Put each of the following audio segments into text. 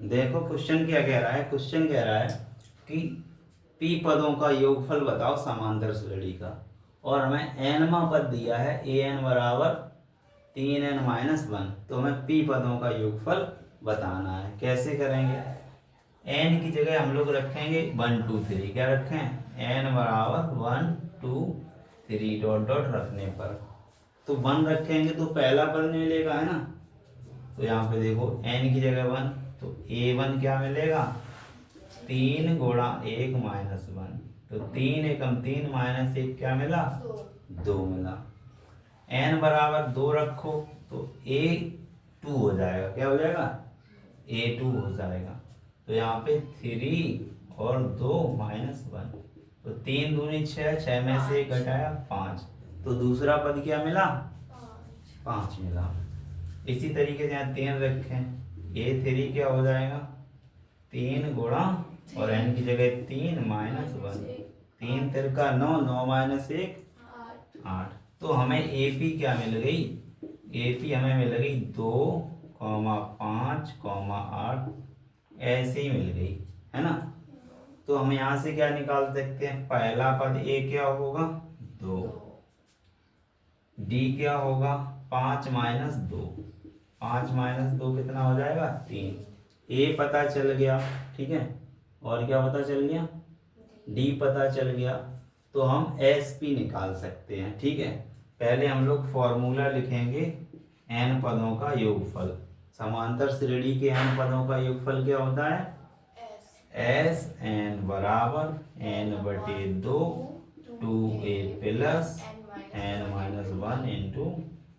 देखो क्वेश्चन क्या कह रहा है, क्वेश्चन कह रहा है कि p पदों का योगफल बताओ समांतर श्रेणी का, और हमें nवां पद दिया है an बराबर 3n-1, तो हमें p पदों का योगफल बताना है। कैसे करेंगे? n की जगह हम लोग रखेंगे 1 2 3। क्या रखें? n बराबर 1 2 3 डॉट डॉट रखने पर तो 1 रखेंगे तो पहला पद मिलेगा, है ना। तो यहाँ पे देखो n की जगह 1, तो a1 क्या मिलेगा? 3 गुणा 1 माइनस 1, तो 3 एकम 3 माइनस 1 क्या मिला? 2 मिला। n बराबर 2 रखो तो a2 हो जाएगा। क्या हो जाएगा? a2 हो जाएगा। तो यहाँ पे 3 और 2 माइनस 1, तो 3 दूनी 6, 6 में से 1 घटाया 5, तो दूसरा पद क्या मिला? 5 मिला। इसी तरीके से यहाँ 3 रखें, a3 क्या हो जाएगा? 3 गुणा और n की जगह 3 माइनस 1, 3 तिरका 9, 9 माइनस 1 8। तो हमें AP क्या मिल गई? AP हमें मिल गई 2, 5, 8, ऐसे ही मिल गई, है ना। तो हम यहाँ से क्या निकाल सकते हैं? पहला पद A क्या होगा? 2, D क्या होगा? 5 माइनस 2, 5 माइनस 2 कितना हो जाएगा? 3। A पता चल गया, ठीक है, और क्या पता चल गया? D पता चल गया। तो हम SP निकाल सकते हैं, ठीक है। पहले हम लोग फॉर्मूला लिखेंगे n पदों का योगफल। समांतर श्रेणी के n पदों का योगफल क्या होता है? एस n बराबर n/2 2a plus n-1 into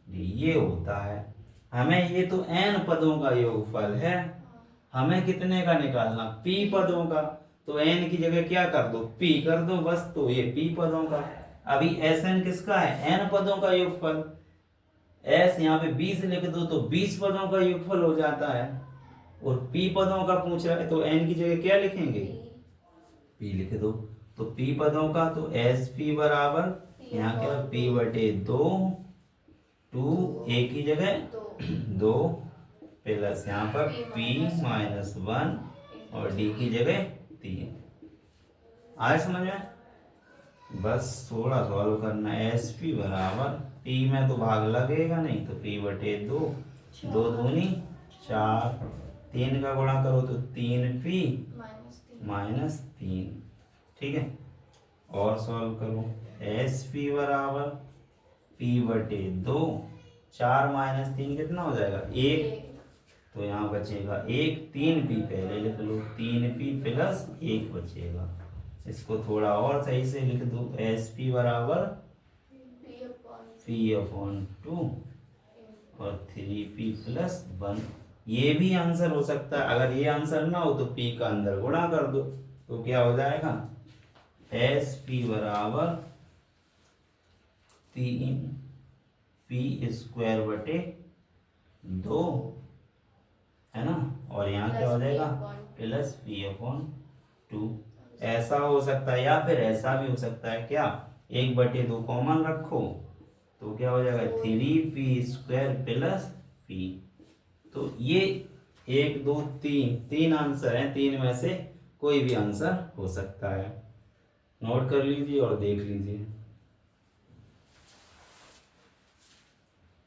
D, ये होता है। हमें ये तो n पदों का योगफल है, हमें कितने का निकालना? p पदों का। तो n की जगह क्या कर दो? p कर दो बस, तो ये p पदों का। अभी Sn किसका है? n पदों का योगफल। s यहाँ पे 20 लिख दो तो 20 पदों का योगफल हो जाता है, और p पदों का पूछ रहा है तो n की जगह क्या लिखेंगे? p लिख दो। तो p पदों का तो sp बराबर यहाँ क्या? p/2 2 a की जगह 2 प्लस यहाँ पर p-1 और d की जगह 3। आए समझ में? बस थोड़ा सॉल्व करना है। sp बराबर p में तो भाग लगेगा नहीं, तो p/2, 2 दूनी 4, 3 का गुणा करो तो 3p -3, ठीक है। और सॉल्व करो, sp बराबर p/2, 4 माइनस 3 कितना हो जाएगा? 1। तो यहाँ बचेगा 1, 3p पहले लिख लो, 3p प्लस 1 बचेगा। इसको थोड़ा और सही से लिख दो, sp बराबर p/2 और 3p + 1। ये भी आंसर हो सकता है। अगर ये आंसर ना हो तो p का अंदर गुणा कर दो, तो क्या हो जाएगा? sp बराबर 3p² है ना, और यहाँ क्या हो जाएगा? Plus p/2। ऐसा हो सकता है या फिर ऐसा भी हो सकता है। क्या? 1/2 कॉमन रखो तो क्या हो जाएगा? 3p² + p। तो ये 1 2 3 आंसर हैं, 3 में से कोई भी आंसर हो सकता है। नोट कर लीजिए और देख लीजिए।